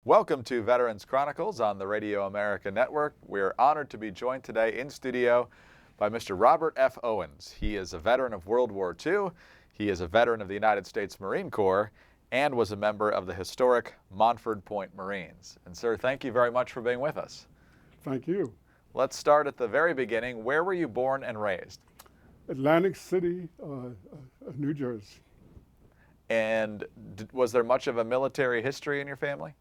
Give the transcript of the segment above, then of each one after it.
Welcome to Veterans Chronicles on the Radio America Network. We're honored to be joined today in studio by Mr. Robert F. Owens. He is a veteran of World War II. He is a veteran of the United States Marine Corps and was a member of the historic Montford Point Marines. And sir, thank you very much for being with us. Thank you. Let's start at the very beginning. Where were you born and raised? Atlantic City, New Jersey. And was there much of a military history in your family?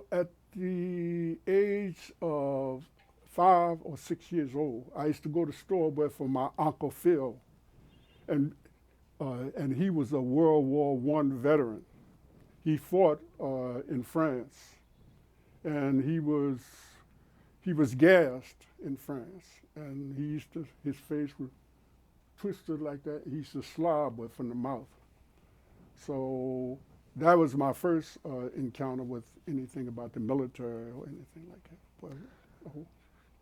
At the age of 5 or 6 years old, I used to go to the store with for my Uncle Phil, and he was a World War I veteran. He fought in France, and he was gassed in France, and his face was twisted like that. He used to slob from the mouth. So that was my first encounter with anything about the military or anything like that. But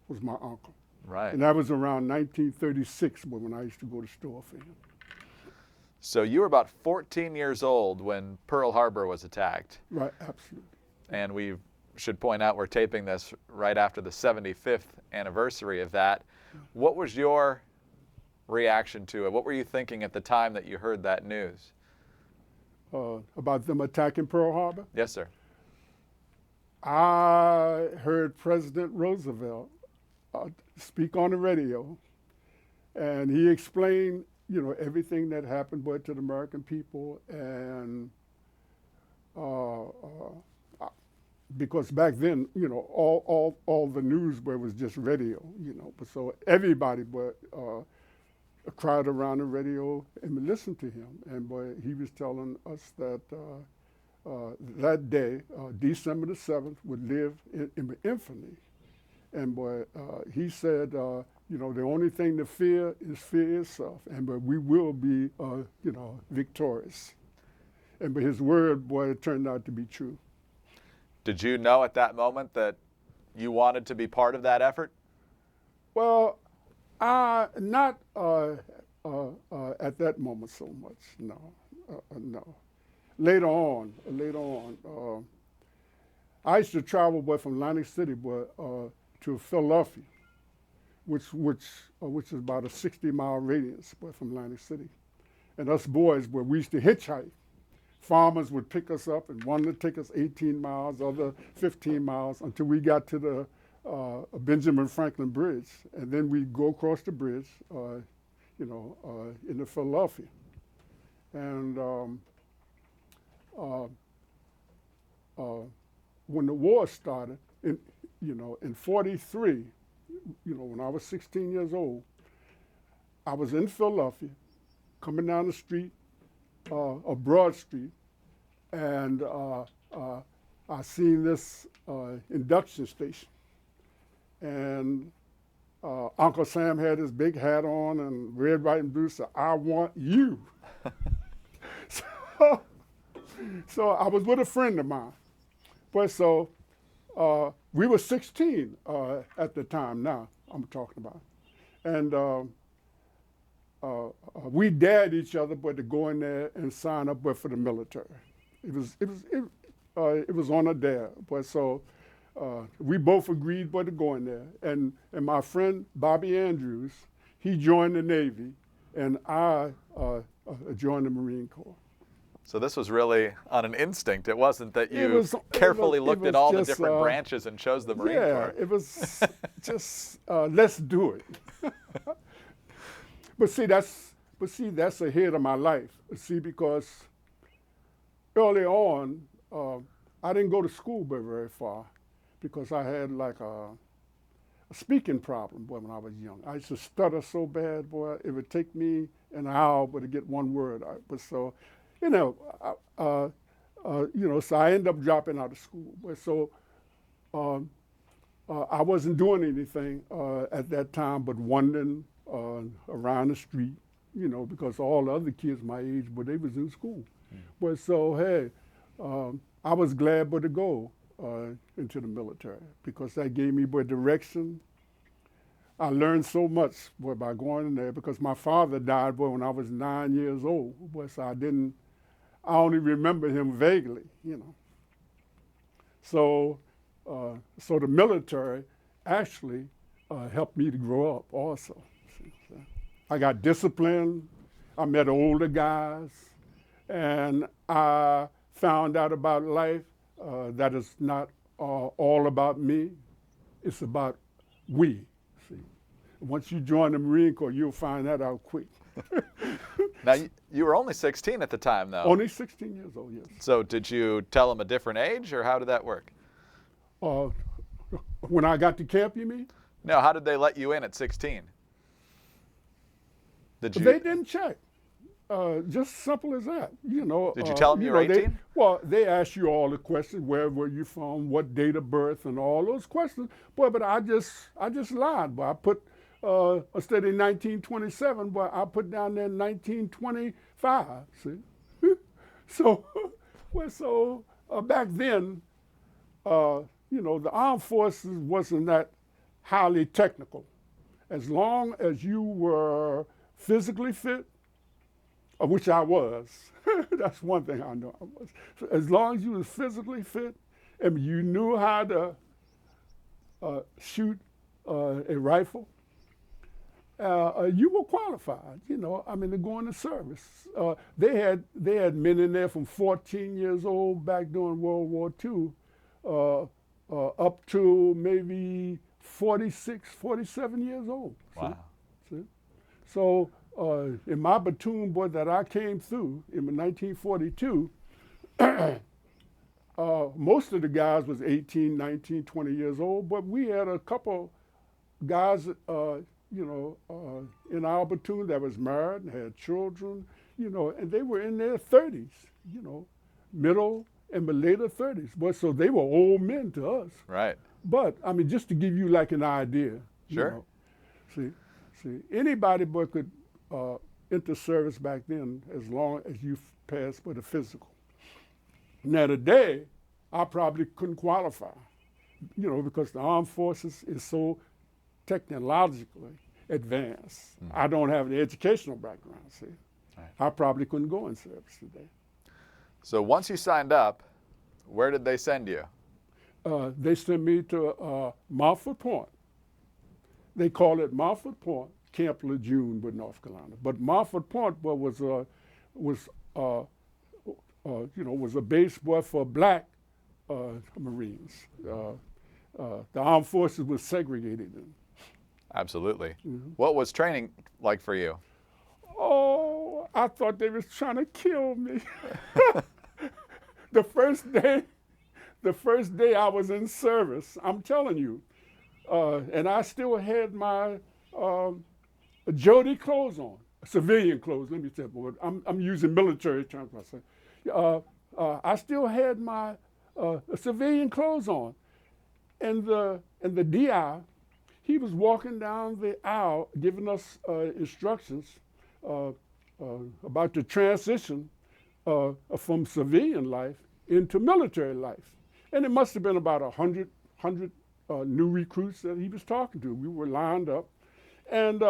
was my uncle. Right. And that was around 1936 when I used to go to the store for him. So you were about 14 years old when Pearl Harbor was attacked. Right, absolutely. And we should point out we're taping this right after the 75th anniversary of that. What was your reaction to it? What were you thinking at the time that you heard that news? About them attacking Pearl Harbor? Yes, sir. I heard President Roosevelt speak on the radio, and he explained, everything that happened to the American people, and because back then, all the news was just radio, but so everybody crowd around the radio and listened to him. And he was telling us that that day, December the 7th, would live in infamy. And he said, the only thing to fear is fear itself. And we will be, victorious. And his word, it turned out to be true. Did you know at that moment that you wanted to be part of that effort? Well, not at that moment so much, no. Later on, I used to travel from Atlantic City to Philadelphia, which is about a 60-mile radius from Atlantic City. And us boys, we used to hitchhike. Farmers would pick us up, and one would take us 18 miles, other 15 miles, until we got to the Benjamin Franklin Bridge, and then we go across the bridge, into Philadelphia. And when the war started, in 43, when I was 16 years old, I was in Philadelphia, coming down the street, a Broad Street, and I seen this induction station. And Uncle Sam had his big hat on and red, white, and blue, said, "I want you." So I was with a friend of mine. We were 16 at the time now, I'm talking about. And we dared each other to go in there and sign up for the military. It was on a dare. We both agreed to go in there. And my friend, Bobby Andrews, he joined the Navy, and I joined the Marine Corps. So this was really on an instinct. It wasn't that you carefully looked at all the different branches and chose the Marine Corps. Yeah, it was just, let's do it. But see, that's ahead of my life. See, because early on, I didn't go to school very far, because I had like a speaking problem when I was young. I used to stutter so bad, it would take me an hour to get one word out. But so, so I ended up dropping out of school. But so I wasn't doing anything at that time but wandering around the street, because all the other kids my age, they was in school. But so, hey, I was glad to go into the military, because that gave me direction. I learned so much by going in there, because my father died when I was 9 years old. So I only remember him vaguely, So, so the military actually helped me to grow up also. See, so I got disciplined. I met older guys, and I found out about life that is not all about me. It's about we. See, once you join the Marine Corps, you'll find that out quick. Now, you were only 16 at the time, though. Only 16 years old, yes. So did you tell them a different age, or how did that work? When I got to camp, you mean? No, how did they let you in at 16? Did you? They didn't check. Just simple as that, you know. Did you tell them you were 18? They asked you all the questions: where were you from, what date of birth, and all those questions. Boy, but I just lied. Boy, I put instead of 1927, boy, I put down there 1925. See, so back then, you know, the armed forces wasn't that highly technical. As long as you were physically fit, which I was. That's one thing I know I was. So as long as you was physically fit and you knew how to shoot a rifle, you were qualified, you know, I mean, to go into service. They had men in there from 14 years old back during World War II up to maybe 46, 47 years old. Wow. See? So in my platoon, boy, that I came through in 1942, most of the guys was 18, 19, 20 years old, but we had a couple guys, you know, in our platoon that was married and had children, you know, and they were in their 30s, you know, middle and later 30s. But so they were old men to us. Right. But I mean, just to give you like an idea. Sure. You know, see, anybody but could enter service back then as long as you passed for the physical. Now today, I probably couldn't qualify, you know, because the armed forces is so technologically advanced. Mm-hmm. I don't have the educational background, see. Right. I probably couldn't go in service today. So once you signed up, where did they send you? They sent me to Montford Point. They call it Montford Point, Camp Lejeune, with North Carolina. But Montford Point was you know, was a base for black Marines. The armed forces was segregated. Absolutely. Mm-hmm. What was training like for you? Oh, I thought they was trying to kill me. The first day I was in service, I'm telling you, and I still had my Jody clothes on, civilian clothes. Let me tell you, I'm using military terms. I still had my civilian clothes on, and the DI, he was walking down the aisle giving us instructions about the transition from civilian life into military life. And it must have been about 100 new recruits that he was talking to. We were lined up. And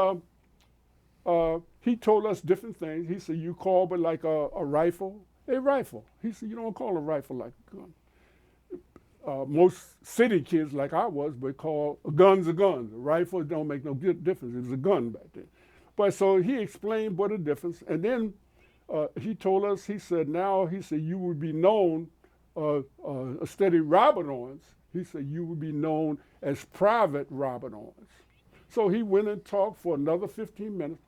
he told us different things. He said, you call but like a rifle. He said, you don't call a rifle like a gun. Most city kids like I was, but call guns a gun. A rifle don't make no difference. It was a gun back then. But so he explained what the difference. And then he told us, he said, you would be known, a steady Robert Owens, he said, you would be known as Private Robert Owens. So he went and talked for another 15 minutes.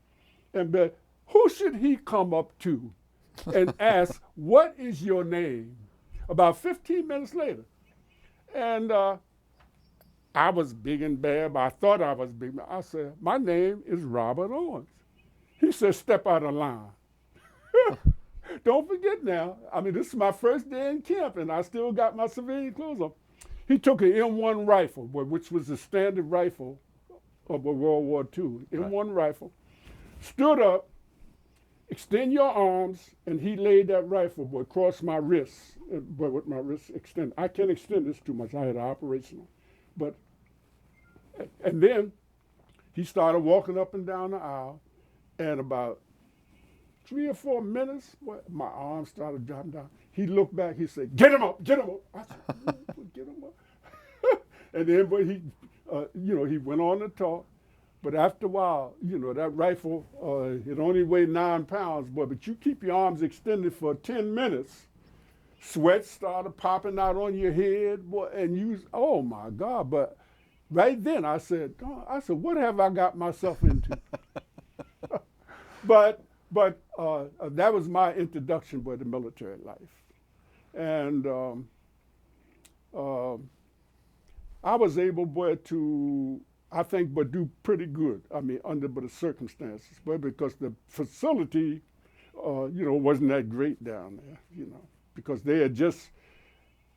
And who should he come up to and ask, what is your name? About 15 minutes later. And I was big and bad, but I thought I was big. I said, my name is Robert Owens. He said, step out of line. Don't forget now, I mean, this is my first day in camp, and I still got my civilian clothes on. He took an M1 rifle, which was the standard rifle of World War II, M1 rifle, stood up, extend your arms, and he laid that rifle across my wrists, but with my wrists extended. I can't extend this too much, I had an operational. And then he started walking up and down the aisle, and about 3 or 4 minutes, my arms started dropping down. He looked back, he said, get him up, get him up. I said, get him up. And then, but he, he went on to talk. But after a while, that rifle, it only weighed 9 pounds, boy, but you keep your arms extended for 10 minutes, sweat started popping out on your head, boy, and oh my God. But right then I said, what have I got myself into? But that was my introduction to military life. And I was able, boy, to, I think, but do pretty good. I mean, under the circumstances, but because the facility, wasn't that great down there, because they had just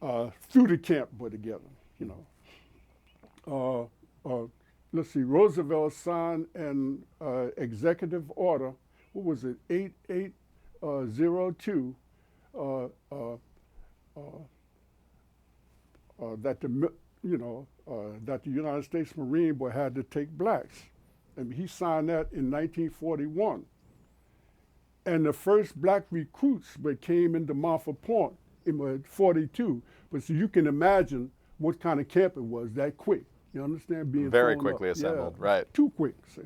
threw the camp together, Let's see, Roosevelt signed an executive order, what was it, 8802, that that the United States Marine Boy had to take blacks. And he signed that in 1941. And the first black recruits came into Montford Point in 42. But so you can imagine what kind of camp it was that quick. You understand? Being very quickly up. assembled, Yeah, right? Too quick. See?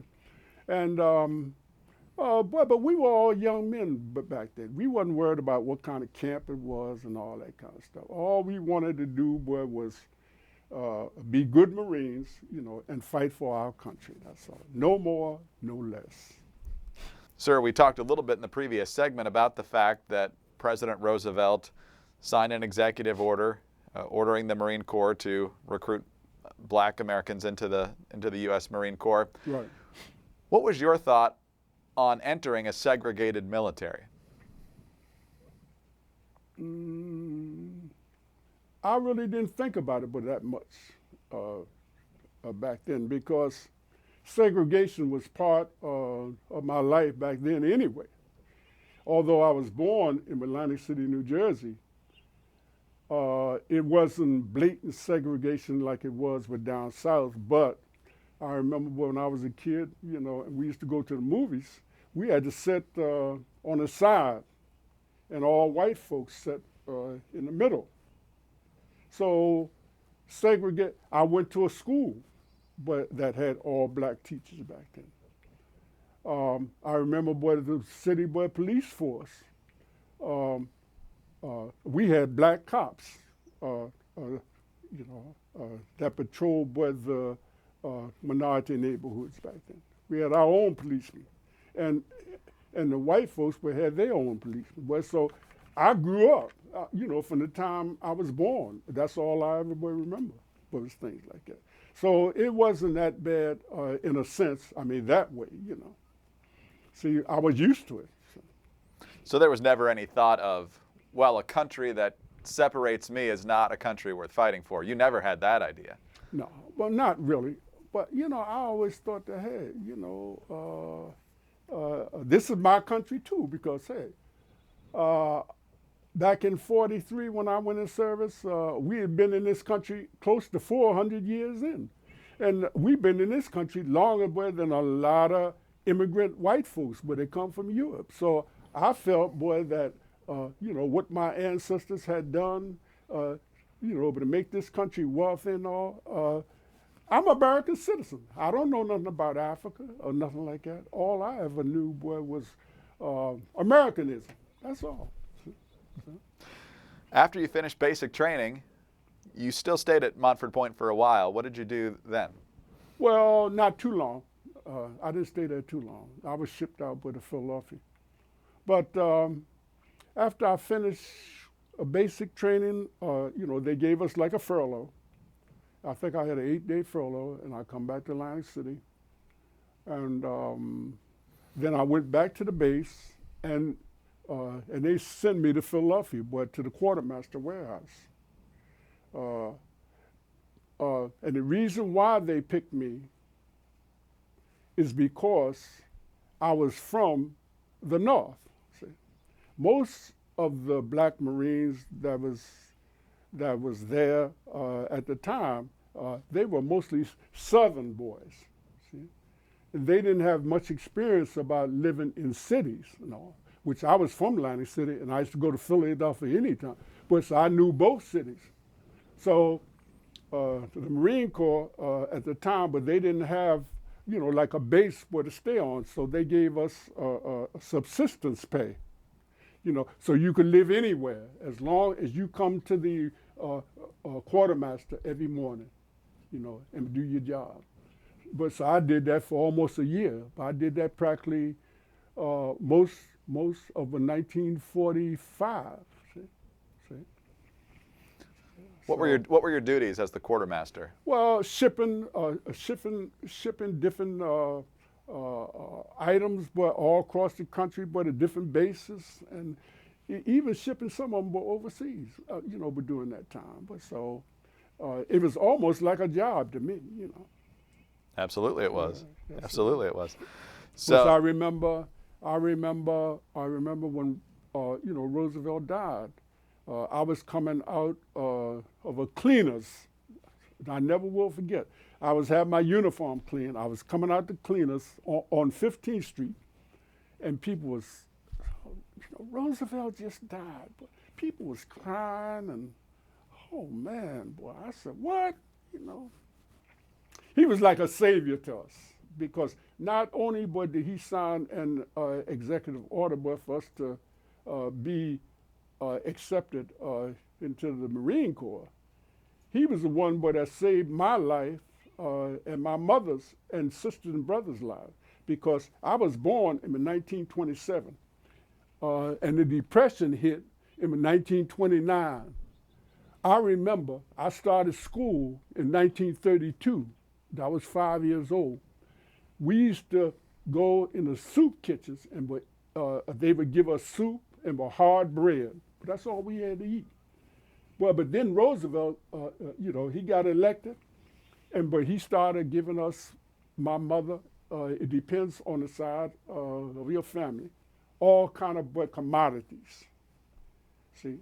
And but we were all young men back then. We wasn't worried about what kind of camp it was and all that kind of stuff. All we wanted to do, boy, was be good Marines, and fight for our country. That's all. No more, no less. Sir, we talked a little bit in the previous segment about the fact that President Roosevelt signed an executive order ordering the Marine Corps to recruit black Americans into the U.S. Marine Corps. Right. What was your thought on entering a segregated military? I really didn't think about it but that much back then, because segregation was part of my life back then anyway. Although I was born in Atlantic City, New Jersey, it wasn't blatant segregation like it was with down south. But I remember when I was a kid, and we used to go to the movies, we had to sit on the side, and all white folks sat in the middle. So I went to a school that had all black teachers back then. I remember, the city police force. We had black cops, that patrolled the minority neighborhoods back then. We had our own policemen, and the white folks had their own policemen. So I grew up, from the time I was born. That's all I ever remember was things like that. So it wasn't that bad in a sense. I mean, that way, See, I was used to it. So there was never any thought of, well, a country that separates me is not a country worth fighting for. You never had that idea. No, well, not really. But, I always thought that, hey, this is my country too, because, hey, back in 43 when I went in service, we had been in this country close to 400 years in. And we've been in this country longer than a lot of immigrant white folks, but they come from Europe. So I felt, that, what my ancestors had done, but to make this country wealthy and all, I'm an American citizen. I don't know nothing about Africa or nothing like that. All I ever knew, was Americanism. That's all. After you finished basic training, you still stayed at Montford Point for a while. What did you do then? Well, not too long. I didn't stay there too long. I was shipped out to Philadelphia. But after I finished a basic training, they gave us like a furlough. I think I had an 8-day furlough, and I come back to Atlantic City. And then I went back to the base, and they sent me to Philadelphia, to the quartermaster warehouse. And the reason why they picked me is because I was from the North. See? Most of the black Marines that was there at the time, they were mostly Southern boys. See? And they didn't have much experience about living in cities, which I was from Atlantic City, and I used to go to Philadelphia anytime. But so I knew both cities. So the Marine Corps at the time, but they didn't have, like a base where to stay on. So they gave us subsistence pay, so you could live anywhere as long as you come to the quartermaster every morning, and do your job. But so I did that for almost a year. I did that practically most of 1945. See? What were your duties as the quartermaster? Well, shipping different items, but all across the country, but at different bases, and even shipping some of them were overseas. But during that time, but so it was almost like a job to me. Absolutely, it was. Yeah, Absolutely, it was. So I remember when Roosevelt died. I was coming out of a cleaner's. I never will forget. I was having my uniform cleaned. I was coming out the cleaners on 15th Street, and people was, Roosevelt just died. But people was crying, and oh man, boy, I said, what? He was like a savior to us, because not only did he sign an executive order, but for us to be accepted into the Marine Corps, he was the one that saved my life and my mother's and sisters and brothers' lives, because I was born in 1927, and the Depression hit in 1929. I remember I started school in 1932. I was 5 years old. We used to go in the soup kitchens, and they would give us soup and hard bread. But that's all we had to eat. Well, but then Roosevelt, he got elected, but he started giving us, my mother, it depends on the side of your family, all kind of commodities. See,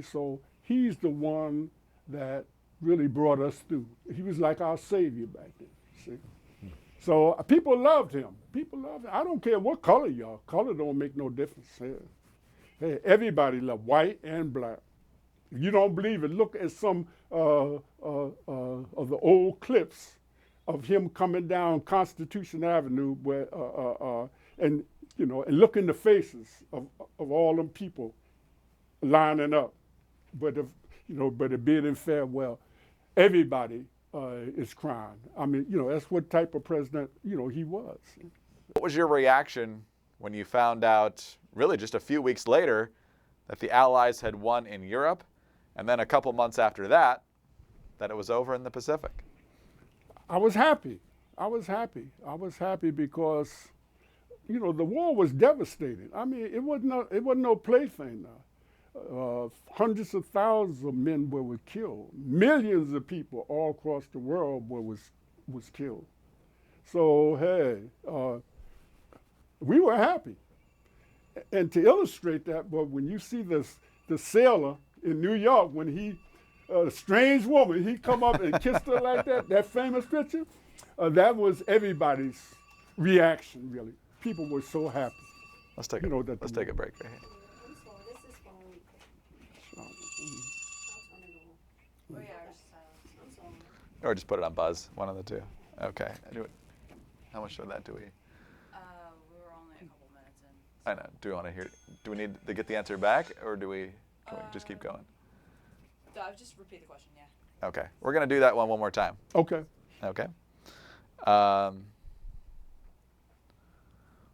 so he's the one that really brought us through. He was like our savior back then, see. So people loved him. People loved him. I don't care what color y'all. Color don't make no difference. Hey, everybody loved white and black. If you don't believe it, look at some of the old clips of him coming down Constitution Avenue, and look in the faces of all them people lining up. But it bidding farewell, everybody is crying. I mean, that's what type of president, he was. What was your reaction when you found out, really just a few weeks later, that the Allies had won in Europe, and then a couple months after that, that it was over in the Pacific? I was happy. I was happy because, the war was devastating. I mean, it wasn't no plaything now. Hundreds of thousands of men were killed. Millions of people all across the world was killed. So hey, we were happy. And to illustrate that, but when you see the sailor in New York, when a strange woman, he come up and kissed her like that famous picture, that was everybody's reaction, really. People were so happy. Let's take a break right here. Or just put it on buzz, one of the two. Okay. How much of that do we? We were only a couple minutes in. I know. Do we want to hear? Do we need to get the answer back, or can we just keep going? Just repeat the question, yeah. Okay. We're going to do that one more time. Okay. Okay.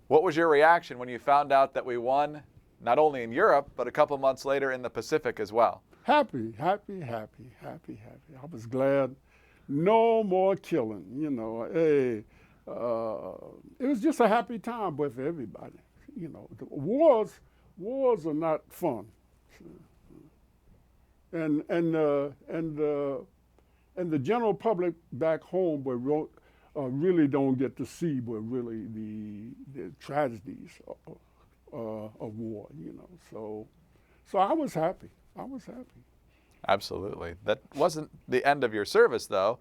What was your reaction when you found out that we won, not only in Europe, but a couple months later in the Pacific as well? Happy. I was glad. No more killing, Hey, it was just a happy time for everybody. The wars are not fun. And the general public back home really don't get to see really the tragedies of war, So I was happy. Absolutely. That wasn't the end of your service, though.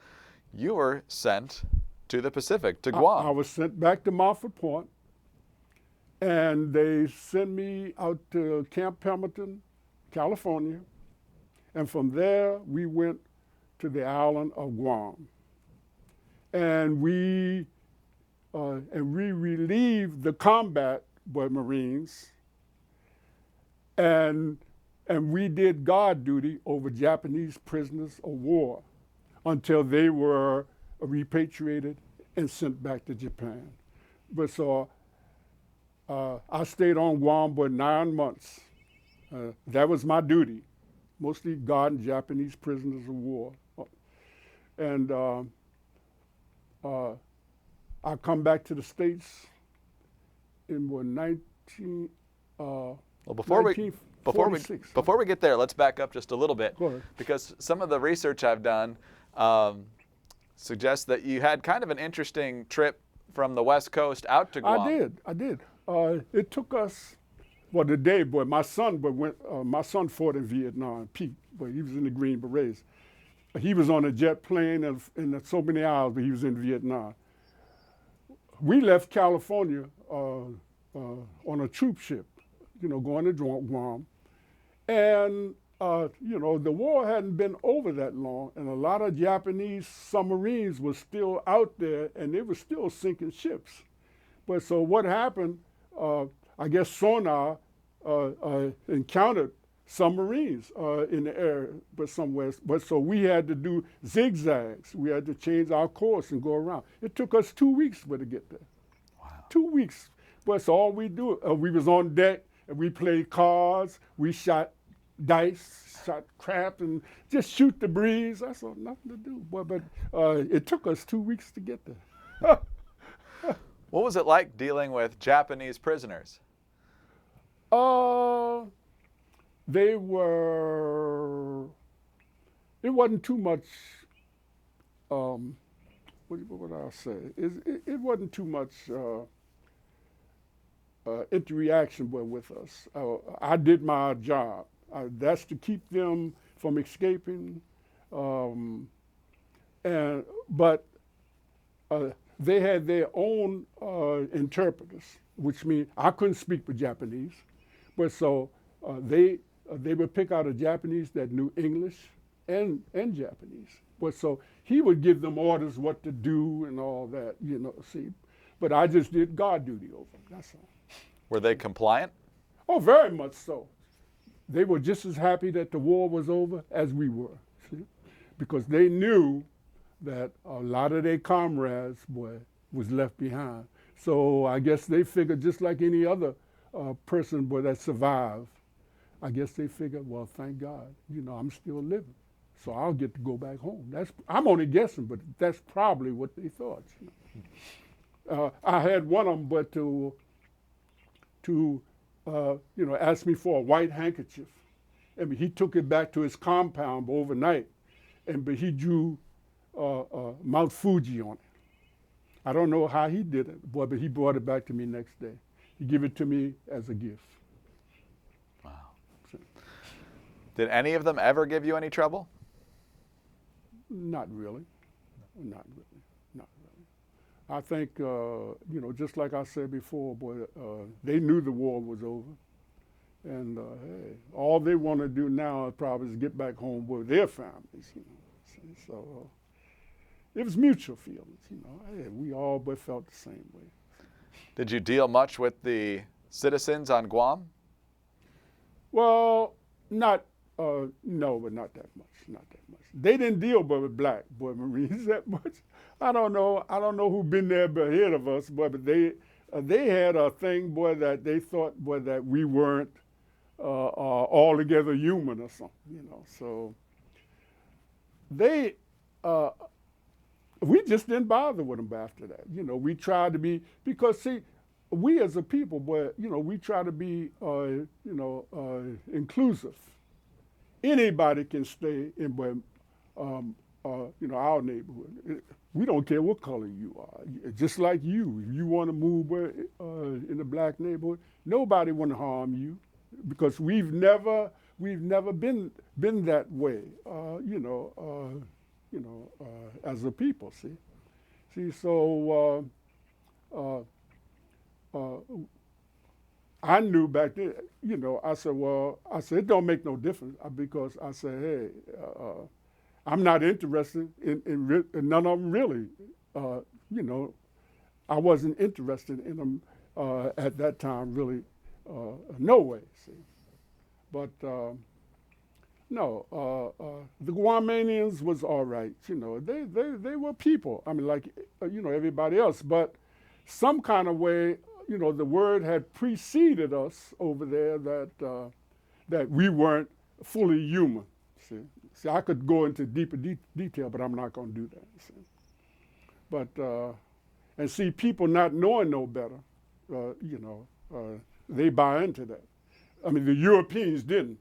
You were sent to the Pacific, to Guam. I was sent back to Montford Point, and they sent me out to Camp Pendleton, California, And from there, we went to the island of Guam. And we relieved the combat Marines, and we did guard duty over Japanese prisoners of war until they were repatriated and sent back to Japan. But so I stayed on Guam for 9 months. That was my duty, mostly guarding Japanese prisoners of war. And I come back to the States in 1946. Well, before we get there, let's back up just a little bit, because some of the research I've done suggests that you had kind of an interesting trip from the West Coast out to Guam. I did. It took us, well, the day, boy, my son fought in Vietnam, Pete, but he was in the Green Berets. He was on a jet plane in so many hours, but he was in Vietnam. We left California on a troop ship, going to Guam. And, the war hadn't been over that long, and a lot of Japanese submarines were still out there, and they were still sinking ships. But so what happened, I guess sonar encountered submarines in the air, but somewhere. But so we had to do zigzags. We had to change our course and go around. It took us 2 weeks to get there. Wow. 2 weeks. But so all we do, we was on deck and we played cards. We shot dice, shot crap, and just shoot the breeze. That's all, nothing to do. But it took us 2 weeks to get there. What was it like dealing with Japanese prisoners? They were, it wasn't too much, what would I say? It wasn't too much interaction with us. I did my job. That's to keep them from escaping. But they had their own interpreters, which means I couldn't speak for Japanese. But so they would pick out a Japanese that knew English and Japanese. But so he would give them orders what to do and all that, see. But I just did guard duty over them, that's all. Were they compliant? Oh, very much so. They were just as happy that the war was over as we were, see? Because they knew that a lot of their comrades, was left behind. So I guess they figured just like any other person that survived, I guess they figured, well, thank God, I'm still living, so I'll get to go back home. I'm only guessing, but that's probably what they thought. I had one of them, to ask me for a white handkerchief. I mean, he took it back to his compound overnight, but he drew Mount Fuji on it. I don't know how he did it, but he brought it back to me next day. He gave it to me as a gift. Wow. Did any of them ever give you any trouble? Not really. I think, just like I said before, they knew the war was over. And hey, all they want to do now probably is get back home with their families, So it was mutual feelings, Hey, we all felt the same way. Did you deal much with the citizens on Guam? Well, no, but not that much. They didn't deal with black Marines that much. I don't know who been there ahead of us, but they had a thing, that they thought, that we weren't altogether human or something, So we just didn't bother with them after that. We tried to be, because see, we as a people, we try to be, inclusive. Anybody can stay in, our neighborhood. We don't care what color you are. Just like you, if you want to move in the black neighborhood, nobody want to harm you, because we've never been that way. As a people, see. So I knew back then, I said, it don't make no difference because I said, hey, I'm not interested in none of them really. I wasn't interested in them at that time really, no way, see. But no, the Guamanians was all right, they were people. I mean, like, everybody else, but some kind of way, the word had preceded us over there that we weren't fully human. See, I could go into deeper detail, but I'm not going to do that. See? But and see, people not knowing no better, they buy into that. I mean, the Europeans didn't,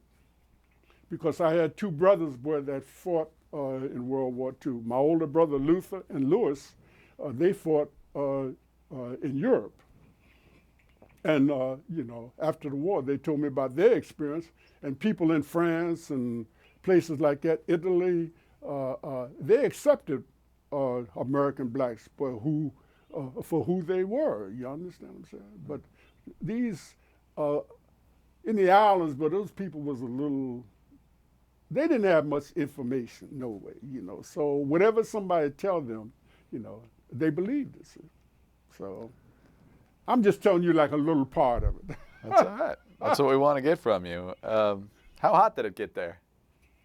because I had two brothers, boy, that fought in World War II. My older brother Luther and Louis, they fought in Europe. And, after the war, they told me about their experience. And people in France and places like that, Italy, they accepted American blacks for who they were. You understand what I'm saying? But these, in the islands, but those people was a little, they didn't have much information, no way, So whatever somebody tell them, they believed it. So I'm just telling you like a little part of it. That's all right. That's what we want to get from you. How hot did it get there?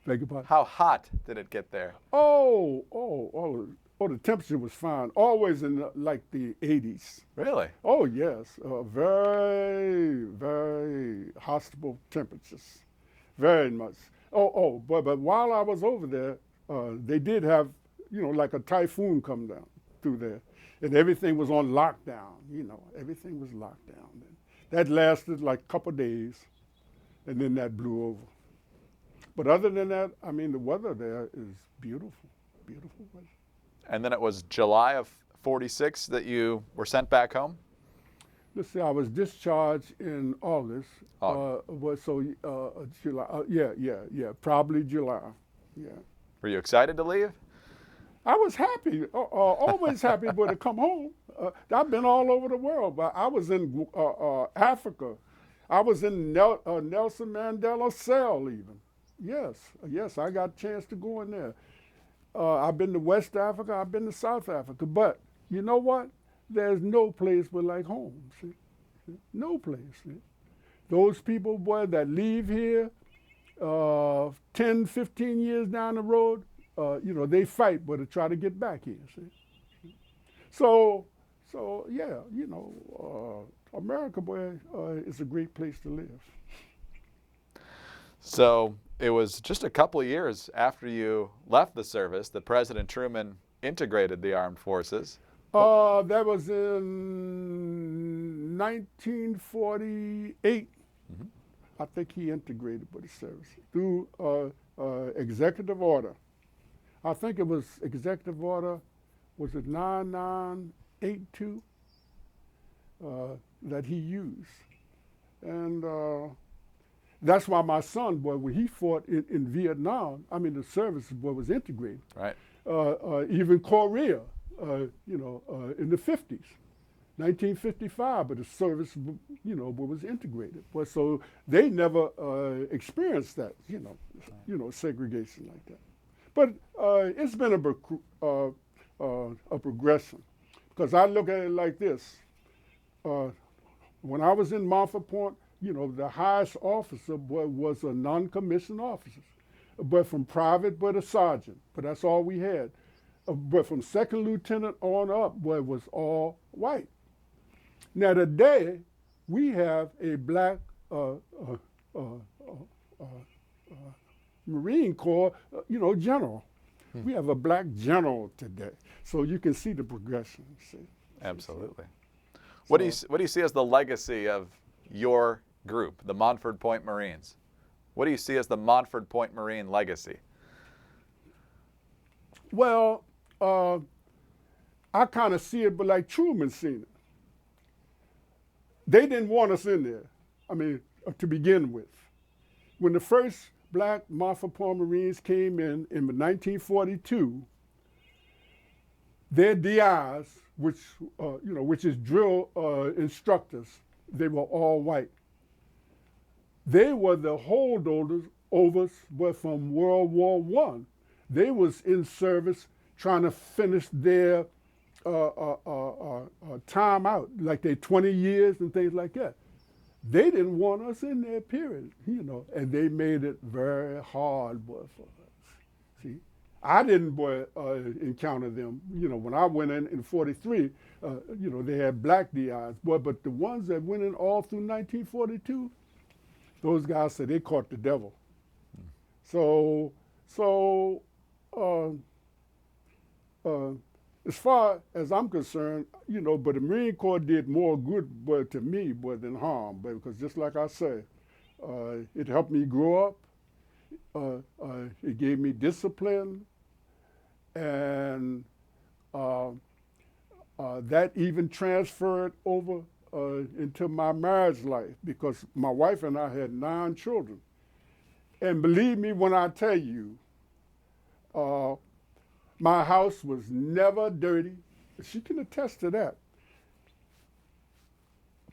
Beg your pardon? How hot did it get there? The temperature was fine. Always in like the 80s. Really? Oh, yes. Very, very hospitable temperatures. Very much. But while I was over there, they did have, like a typhoon come down through there. And everything was on lockdown, everything was locked down. And that lasted like a couple of days, and then that blew over. But other than that, I mean, the weather there is beautiful, beautiful weather. And then it was July of '46 that you were sent back home? Let's see, I was discharged in August. July, probably July, yeah. Were you excited to leave? I was happy, always happy to come home. I've been all over the world, but I was in Africa. I was in Nelson Mandela's cell even. Yes, I got a chance to go in there. I've been to West Africa, I've been to South Africa, but you know what? There's no place but like home, see? No place, see? Those people, boy, that leave here 10, 15 years down the road, they fight, but to try to get back here, see? So yeah, America, boy, is a great place to live. So it was just a couple of years after you left the service that President Truman integrated the armed forces. That was in 1948. Mm-hmm. I think he integrated with the service through executive order. I think it was executive order, was it 9982 that he used. And that's why my son, boy, when he fought in Vietnam, I mean, the service, boy, was integrated. Right. Even Korea, in the 50s, 1955, but the service, was integrated. But so they never experienced that, segregation like that. But it's been a progression, because I look at it like this. When I was in Montford Point, the highest officer was a non-commissioned officer, but from private, but a sergeant. But that's all we had. But from second lieutenant on up, it was all white. Now today, we have a black Marine Corps, general. We have a black general today. So you can see the progression. See? Absolutely. What do you see as the legacy of your group, the Montford Point Marines? What do you see as the Montford Point Marine legacy? Well, I kind of see it, but like Truman seen it. They didn't want us in there, to begin with. When the first black Montford Point Marines came in 1942, their DIs, which is drill instructors, they were all white. They were the holdovers were from World War One. They was in service trying to finish their time out, like their 20 years and things like that. They didn't want us in there, period, and they made it very hard, boy, for us. See, I didn't, boy, encounter them. When I went in 43, they had black DIs, boy, but the ones that went in all through 1942, those guys said they caught the devil. So, as far as I'm concerned, but the Marine Corps did more good, boy, to me, boy, than harm, boy, because just like I say, it helped me grow up. It gave me discipline, and that even transferred over into my marriage life, because my wife and I had 9 children. And believe me when I tell you, my house was never dirty. She can attest to that.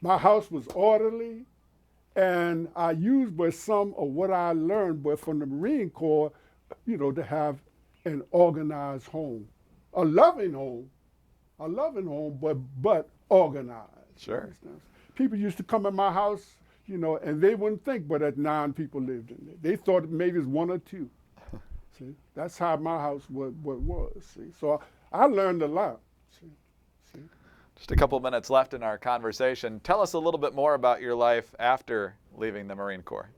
My house was orderly, and I used some of what I learned from the Marine Corps, to have an organized home, a loving home, but organized. Sure. People used to come in my house, and they wouldn't think, but that 9 people lived in there. They thought maybe it was 1 or 2. See, that's how my house was. See, so I learned a lot. See. Just a couple minutes left in our conversation. Tell us a little bit more about your life after leaving the Marine Corps.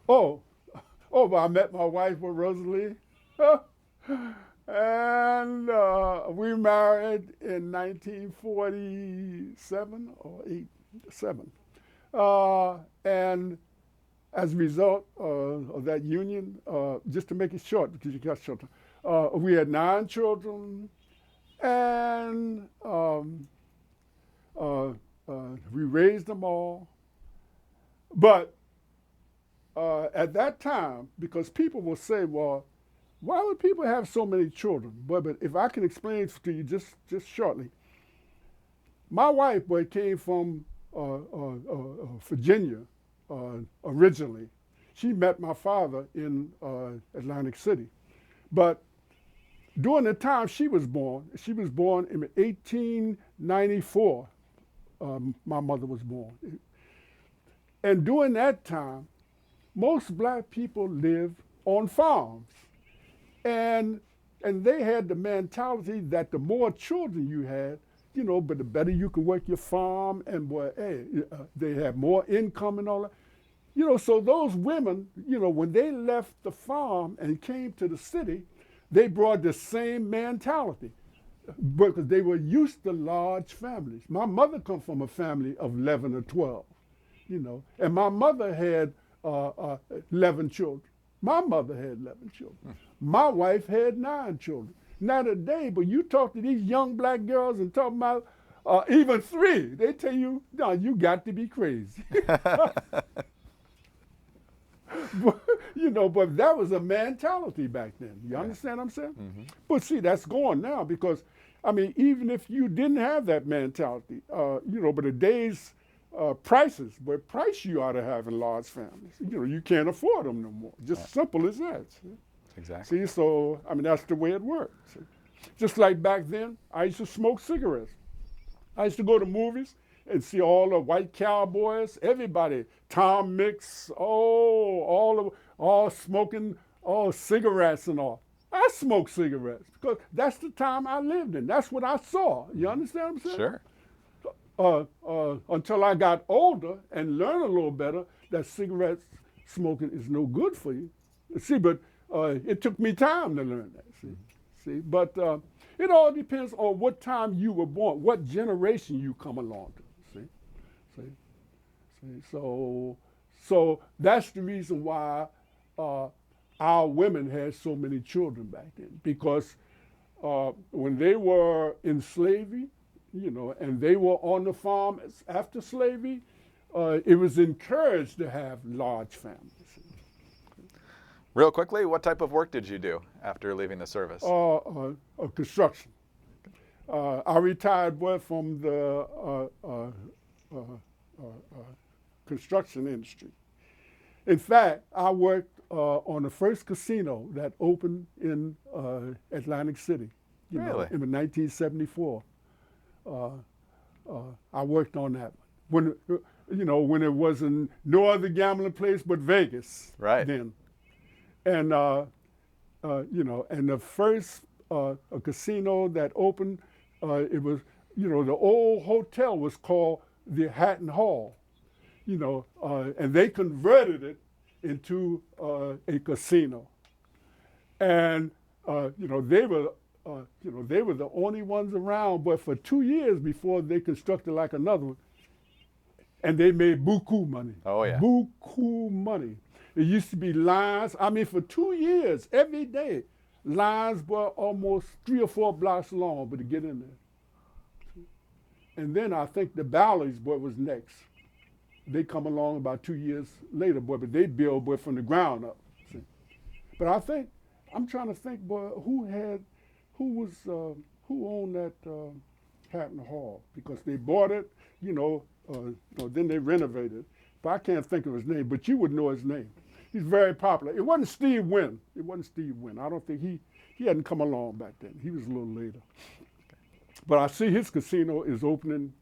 But I met my wife with Rosalie, and we married in 1947 or 7. And as a result of that union, just to make it short, because you got short, we had 9 children, and we raised them all. But at that time, because people will say, well, why would people have so many children? But if I can explain it to you just shortly, my wife, came from Virginia originally. She met my father in Atlantic City. But during the time she was born in 1894, my mother was born. And during that time, most black people lived on farms. And they had the mentality that the more children you had, but the better you could work your farm, and they had more income and all that. So those women, when they left the farm and came to the city, they brought the same mentality, because they were used to large families. My mother come from a family of 11 or 12, and my mother had 11 children. My mother had 11 children. My wife had 9 children. Not a day, but you talk to these young black girls and talk about even 3. They tell you, no, you got to be crazy. But that was a mentality back then. You understand what I'm saying? Mm-hmm. But see, that's gone now, because, even if you didn't have that mentality, but today's prices, what price you ought to have in large families, you can't afford them no more. Just simple as that. See? Exactly. See, so, that's the way it works. See? Just like back then, I used to smoke cigarettes. I used to go to movies and see all the white cowboys, everybody, Tom Mix, all smoking, cigarettes and all. I smoked cigarettes because that's the time I lived in. That's what I saw. You understand what I'm saying? Sure. Until I got older and learned a little better that cigarette smoking is no good for you. See, but it took me time to learn that. See, but it all depends on what time you were born, what generation you come along to. See. So that's the reason why our women had so many children back then, because when they were in slavery, and they were on the farm after slavery, it was encouraged to have large families. Real quickly, what type of work did you do after leaving the service? Construction. I retired from the construction industry. In fact, I worked on the first casino that opened in Atlantic City. Really? In 1974. I worked on that when when it wasn't no other gambling place but Vegas. Right. Then, and and the first a casino that opened, it was the old hotel was called the Hatton Hall, and they converted it into a casino, and they were. They were the only ones around, but for 2 years before they constructed like another one, and they made buku money. Oh, yeah. Buku money. It used to be lines. I mean, for 2 years, every day, lines were almost 3 or 4 blocks long, but to get in there. And then I think the Bally's was next. They come along about 2 years later, but they build from the ground up. See? But I'm trying to think, who owned that Hatton Hall, because they bought it, then they renovated. But I can't think of his name, but you would know his name. He's very popular. It wasn't Steve Wynn. I don't think he hadn't come along back then. He was a little later. But I see his casino is opening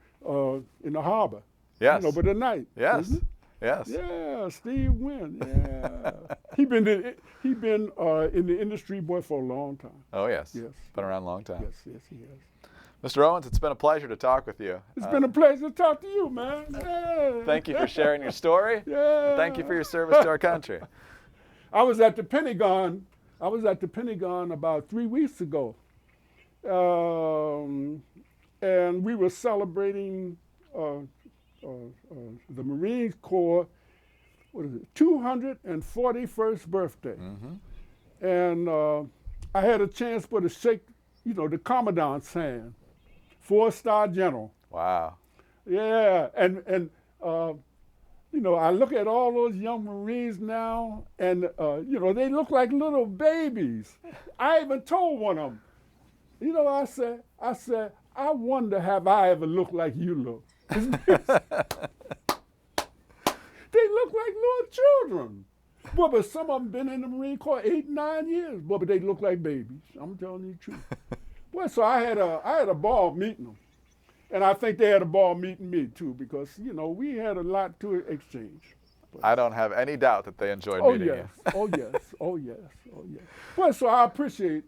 in the harbor. Yes. But at night. Yes. Isn't it? Yes. Yeah, Steve Wynn. Yeah. he been in the industry, for a long time. Oh, yes. Yes. Been around a long time. Yes, he has. Mr. Owens, it's been a pleasure to talk with you. It's been a pleasure to talk to you, man. Yeah. Thank you for sharing your story. Yeah. Thank you for your service to our country. I was at the Pentagon. About 3 weeks ago, and we were celebrating the Marine Corps, 241st birthday. Mm-hmm. And I had a chance to shake, the Commandant's hand, 4-star general. Wow. Yeah, and I look at all those young Marines now, and they look like little babies. I even told one of them, I said, I wonder have I ever looked like you look. They look like little children. Boy, but some of them been in the Marine Corps 8, 9 years. Boy, but they look like babies. I'm telling you the truth. Boy, so I had a ball meeting them. And I think they had a ball meeting me too, because, we had a lot to exchange. But I don't have any doubt that they enjoyed meeting you. Oh, yes. Oh, yes. Well, so I appreciate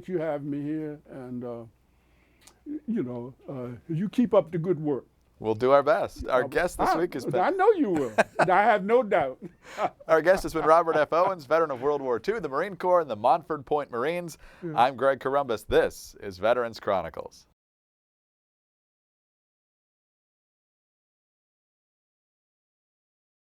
you having me here. And, you keep up the good work. We'll do our best. Our guest this week has been... I know you will. I have no doubt. Our guest has been Robert F. Owens, veteran of World War II, the Marine Corps, and the Montford Point Marines. I'm Greg Corumbus. This is Veterans Chronicles.